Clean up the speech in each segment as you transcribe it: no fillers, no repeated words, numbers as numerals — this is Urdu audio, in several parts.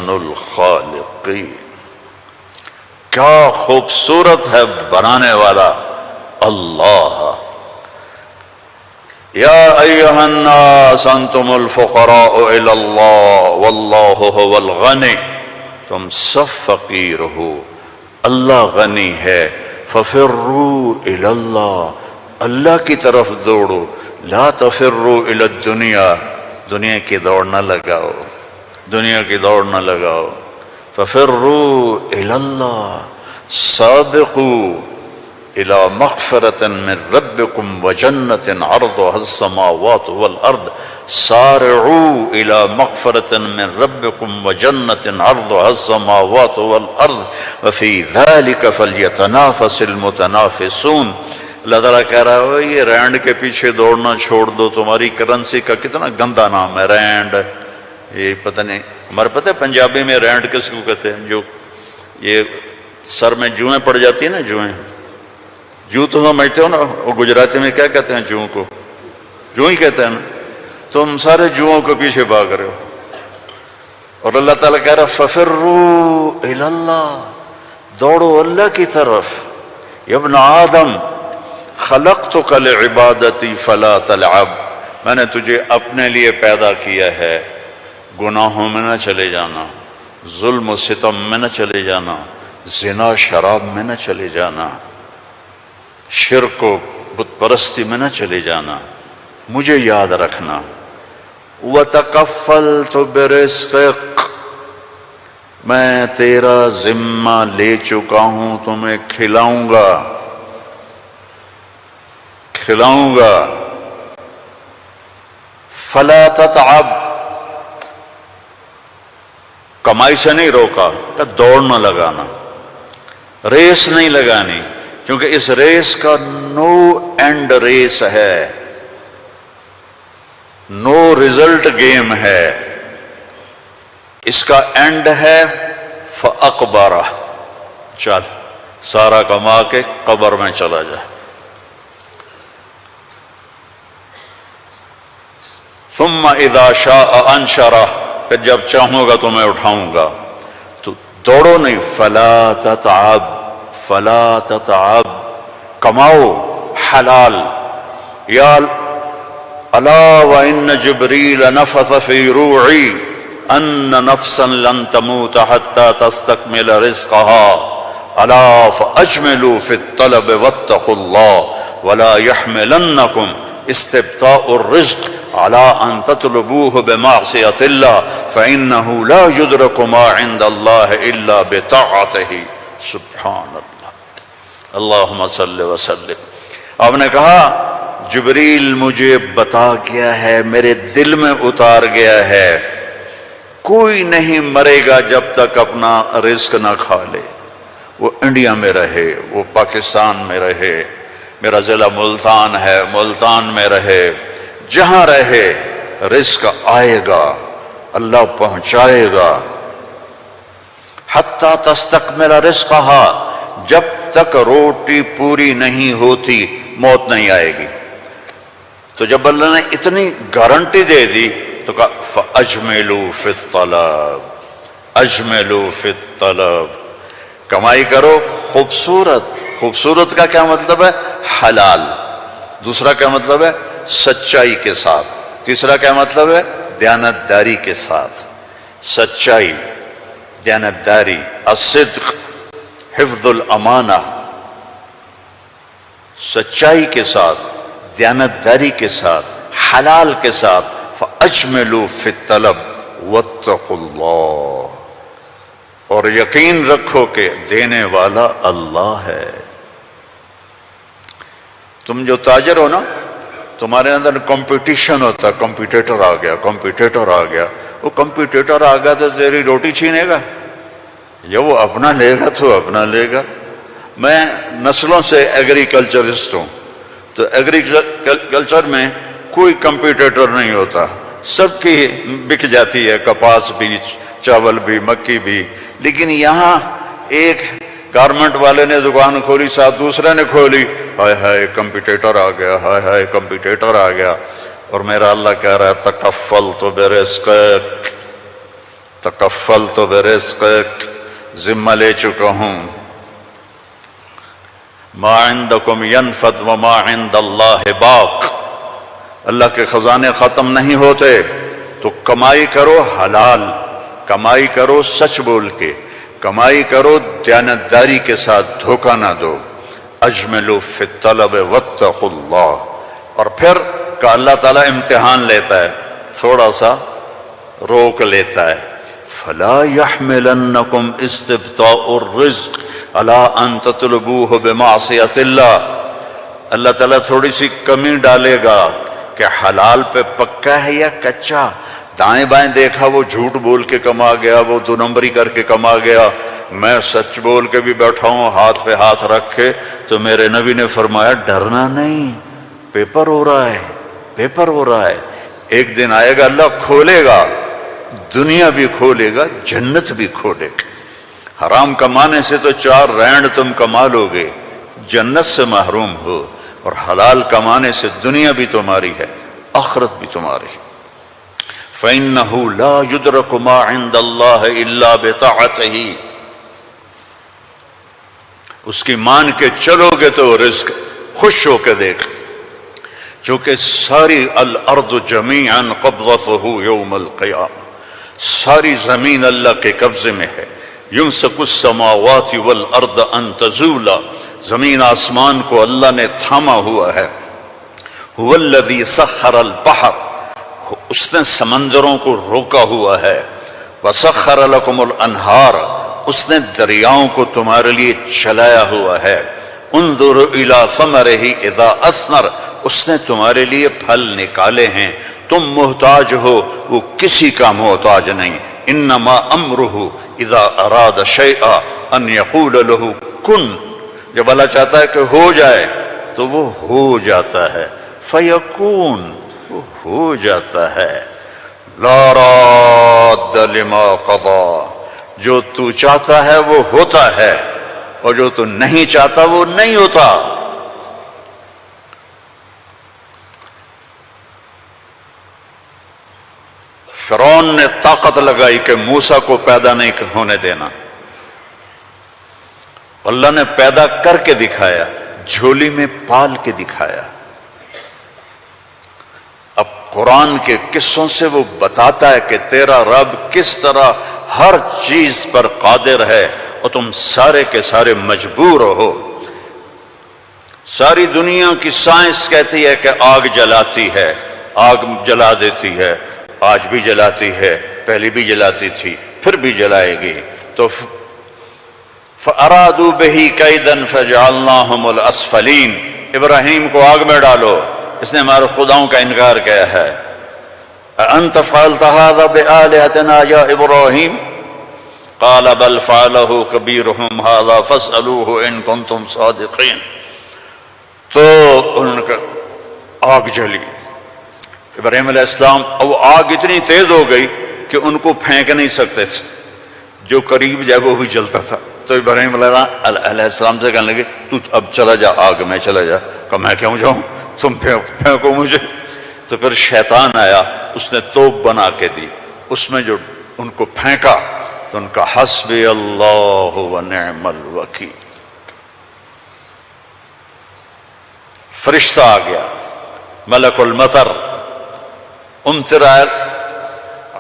احسن الخالقین. کیا خوبصورت ہے بنانے والا اللہ. یا ایھا الناس انتم الفقراء الی اللہ واللہ هو الغنی. تم سب فقیر ہو، اللہ غنی ہے. ففروا الی اللہ، اللہ کی طرف دوڑو. لا تفروا الی الدنیا، دنیا کی دوڑ نہ لگاؤ، دنیا کی دوڑ نہ لگاؤ. ففروا الی اللہ سابقوا الی مغفرۃ من ربکم وجنۃ عرضها السماوات والارض. سارعوا الی مغفرۃ من ربکم وجنۃ عرضها السماوات والارض وفی ذلک فلیتنافس المتنافسون. اللہ تعالیٰ کہہ رہا ہے یہ رینڈ کے پیچھے دوڑنا چھوڑ دو. تمہاری کرنسی کا کتنا گندا نام ہے رینڈ. یہ پتہ نہیں، ہمارے پتہ ہے پنجابی میں رینڈ کس کو کہتے ہیں؟ جو یہ سر میں جوئیں پڑ جاتی ہیں نا، جوئیں، جو تو سمجھتے ہو نا، وہ گجراتی میں کیا کہتے ہیں جوؤں کو؟ جو ہی کہتے ہیں نا. تم سارے جوؤں کے پیچھے بھاگ رہے ہو. اور اللہ تعالیٰ کہہ رہا ففروا الی اللہ، دوڑو اللہ کی طرف. یا ابن آدم خلقتک لعبادتی فلا تلعب، میں نے تجھے اپنے لیے پیدا کیا ہے، گناہوں میں نہ چلے جانا، ظلم و ستم میں نہ چلے جانا، زنا شراب میں نہ چلے جانا، شرک و بت پرستی میں نہ چلے جانا، مجھے یاد رکھنا. وَتَكَفَّلْتُ بِرِزْقِكَ، میں تیرا ذمہ لے چکا ہوں، تمہیں کھلاؤں گا کھلاؤں گا. فَلَا تَتْعَبْ، کمائی سے نہیں روکا، دوڑ نہ لگانا، ریس نہیں لگانی، کیونکہ اس ریس کا نو اینڈ ریس ہے، نو ریزلٹ گیم ہے. اس کا اینڈ ہے فَأَقْبَرَ، چل سارا کما کے قبر میں چلا جا. ثم اذا شاء انشرہ، پھر جب چاہوں گا تو میں اٹھاؤں گا. تو دوڑو نہیں. فلا تتعب، فلا تتعب، کماؤ حلال. یا الا وان جبریل نفث فی روعی ان نفسا لن تموت حتى تستكمل رزقها الا فاجملوا في الطلب واتقوا الله ولا يحملنكم استبطاء الرزق على ان تطلبوه بمعصية الله فانه لا يدرك ما عند الله الا بطاعته. سبحان اللہ، اللہم صل وسلم. آپ نے کہا جبریل مجھے بتا گیا ہے، میرے دل میں اتار گیا ہے، کوئی نہیں مرے گا جب تک اپنا رزق نہ کھا لے. وہ انڈیا میں رہے، وہ پاکستان میں رہے، میرا ضلع ملتان ہے، ملتان میں رہے، جہاں رہے رزق آئے گا، اللہ پہنچائے گا. حتی تستکمل رزقہا، جب تک روٹی پوری نہیں ہوتی موت نہیں آئے گی. تو جب اللہ نے اتنی گارنٹی دے دی تو کہا فَأَجْمِلُوا فِي الطَّلَبِ، اجملوا فی الطلب، کمائی کرو خوبصورت. خوبصورت کا کیا مطلب ہے؟ حلال. دوسرا کیا مطلب ہے؟ سچائی کے ساتھ. تیسرا کیا مطلب ہے؟ دیانتداری کے ساتھ. سچائی، دیانتداری، الصدق، حفظ الامانہ، سچائی کے ساتھ، دیانتداری کے ساتھ، حلال کے ساتھ. فَأَجْمِلُوا فِي الطَّلَبِ وَاتَّقُوا اللَّهَ، اور یقین رکھو کہ دینے والا اللہ ہے. تم جو تاجر ہو نا، تمہارے اندر کمپٹیشن ہوتا ہے، کمپیٹیٹر آ گیا، کمپیٹیٹر آ گیا. وہ کمپیٹیٹر آ گیا تو تیری روٹی چھینے گا، یا وہ اپنا لے گا تو اپنا لے گا. میں نسلوں سے ایگریکلچرسٹ ہوں، تو ایگریکلچر میں کوئی کمپیٹیٹر نہیں ہوتا، سب کی بک جاتی ہے، کپاس بھی، چاول بھی، مکی بھی. لیکن یہاں ایک گارمنٹ والے نے دکان کھولی، ساتھ دوسرے نے کھولی، ہائے ہائے کمپیٹیٹر آ گیا، ہائے ہائے کمپیٹیٹر آ گیا. اور میرا اللہ کہہ رہا ہے تکفلت برزقک، تکفلت برزقک، ذمہ لے چکا ہوں، ما عندکم ینفد وما عند اللہ باق، اللہ کے خزانے ختم نہیں ہوتے، تو کمائی کرو حلال، کمائی کرو سچ بول کے، کمائی کرو دیانتداری کے ساتھ، دھوکہ نہ دو، اجملوا فی الطلب واتقوا اللہ، اور پھر کہ اللہ تعالیٰ امتحان لیتا ہے، تھوڑا سا روک لیتا ہے، فلا يحملنکم استبطاء الرزق علی ان تطلبوہ بمعصیت اللہ، اللہ تعالیٰ تھوڑی سی کمی ڈالے گا کہ حلال پہ پکا ہے یا کچا، دائیں بائیں دیکھا وہ جھوٹ بول کے کما گیا، وہ دو نمبری کر کے کما گیا، میں سچ بول کے بھی بیٹھا ہوں ہاتھ پہ ہاتھ رکھ کے، تو میرے نبی نے فرمایا ڈرنا نہیں، پیپر ہو رہا ہے، پیپر ہو رہا ہے، ایک دن آئے گا اللہ کھولے گا، دنیا بھی کھولے گا، جنت بھی کھولے گا۔ حرام کمانے سے تو 4 رینڈ تم کما لو گے، جنت سے محروم ہو، اور حلال کمانے سے دنیا بھی تمہاری ہے، آخرت بھی تمہاری ہے۔ فَإِنَّهُ لَا يُدْرَكُ مَا عِندَ اللَّهِ إِلَّا بِطَاعَتِهِ، اس کی مان کے چلو گے تو رزق خوش ہو کے دیکھ، چونکہ ساری الارض جمیعا قبضتہ یوم القیامہ، ساری زمین اللہ کے قبضے میں ہے، یمسک السماوات والارض ان تزولا، زمین آسمان کو اللہ نے تھاما ہوا ہے، هو الذی سخر البحر، اس نے سمندروں کو روکا ہوا ہے، وسخر لکم الانہار، اس نے دریاؤں کو تمہارے لیے چلایا ہوا ہے، انظر الی ثمرہ اذا اثمر، اس نے تمہارے لیے پھل نکالے ہیں، تم محتاج ہو، وہ کسی کا محتاج نہیں، انما امرہ اذا اراد شیئا ان یقول له کن، جب اللہ چاہتا ہے کہ ہو جائے تو وہ ہو جاتا ہے، فیکون، وہ ہو جاتا ہے، لا راد لما قضا، جو تو چاہتا ہے وہ ہوتا ہے، اور جو تو نہیں چاہتا وہ نہیں ہوتا۔ فرعون نے طاقت لگائی کہ موسیٰ کو پیدا نہیں ہونے دینا، اللہ نے پیدا کر کے دکھایا، جھولی میں پال کے دکھایا۔ اب قرآن کے قصوں سے وہ بتاتا ہے کہ تیرا رب کس طرح ہر چیز پر قادر ہے، اور تم سارے کے سارے مجبور ہو۔ ساری دنیا کی سائنس کہتی ہے کہ آگ جلاتی ہے، آگ جلا دیتی ہے، آج بھی جلاتی ہے، پہلے بھی جلاتی تھی، پھر بھی جلائے گی، تو فَأَرَادُوا بِهِ كَيْدًا فَجَعَلْنَاهُمُ الْأَسْفَلِينَ، ابراہیم کو آگ میں ڈالو، اس نے ہمارے خداؤں کا انکار کیا ہے، أَأَنْتَ فَعَلْتَ هَذَا بِآلِهَتِنَا يَا إِبْرَاهِيمُ قَالَ بَلْ فَعَلَهُ كَبِيرُهُمْ هَذَا فَاسْأَلُوهُ إِن كُنتُمْ صَادِقِينَ، تو ان کا آگ جلی، ابراہیم علیہ السلام، وہ آگ اتنی تیز ہو گئی کہ ان کو پھینک نہیں سکتے تھے، جو قریب جائے وہ بھی جلتا تھا، تو ابراہیم علیہ السلام سے کہنے لگے تو اب چلا جا آگ میں، چلا جا، کہ میں کیوں جاؤں، تم پھینکو مجھے۔ تو پھر شیطان آیا، اس نے توپ بنا کے دی، اس میں جو ان کو پھینکا تو ان کا حسبی اللہ و نعم الوکیل، فرشتہ آ گیا، ملک المطر، امطر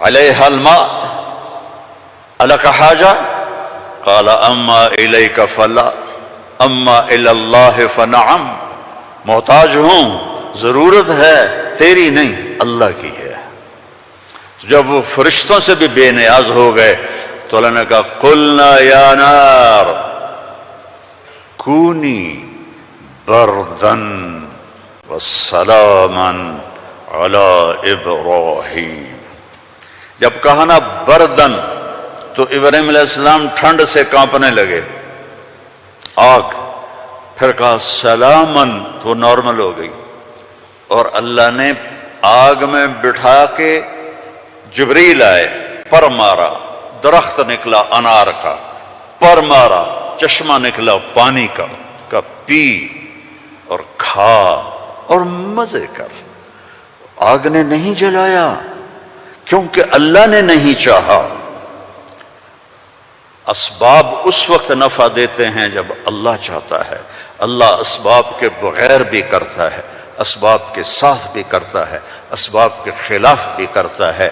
علیہ الماء الک حاجہ قال اما الیک فلا اما الی اللہ فنعم، محتاج ہوں، ضرورت ہے، تیری نہیں، اللہ کی ہے۔ جب وہ فرشتوں سے بھی بے نیاز ہو گئے تو اللہ نے کہا قلنا یا نار کونی بردن وسلاما علی ابراہیم، جب کہا نا بردن تو ابراہیم علیہ السلام ٹھنڈ سے کانپنے لگے، آگ، پھر کہا سلامن تو نارمل ہو گئی، اور اللہ نے آگ میں بٹھا کے جبریل آئے، پر مارا، درخت نکلا انار کا، پر مارا، چشمہ نکلا پانی کا، کہ پی اور کھا اور مزے کر۔ آگ نے نہیں جلایا کیونکہ اللہ نے نہیں چاہا، اسباب اس وقت نفع دیتے ہیں جب اللہ چاہتا ہے۔ اللہ اسباب کے بغیر بھی کرتا ہے، اسباب کے ساتھ بھی کرتا ہے، اسباب کے خلاف بھی کرتا ہے۔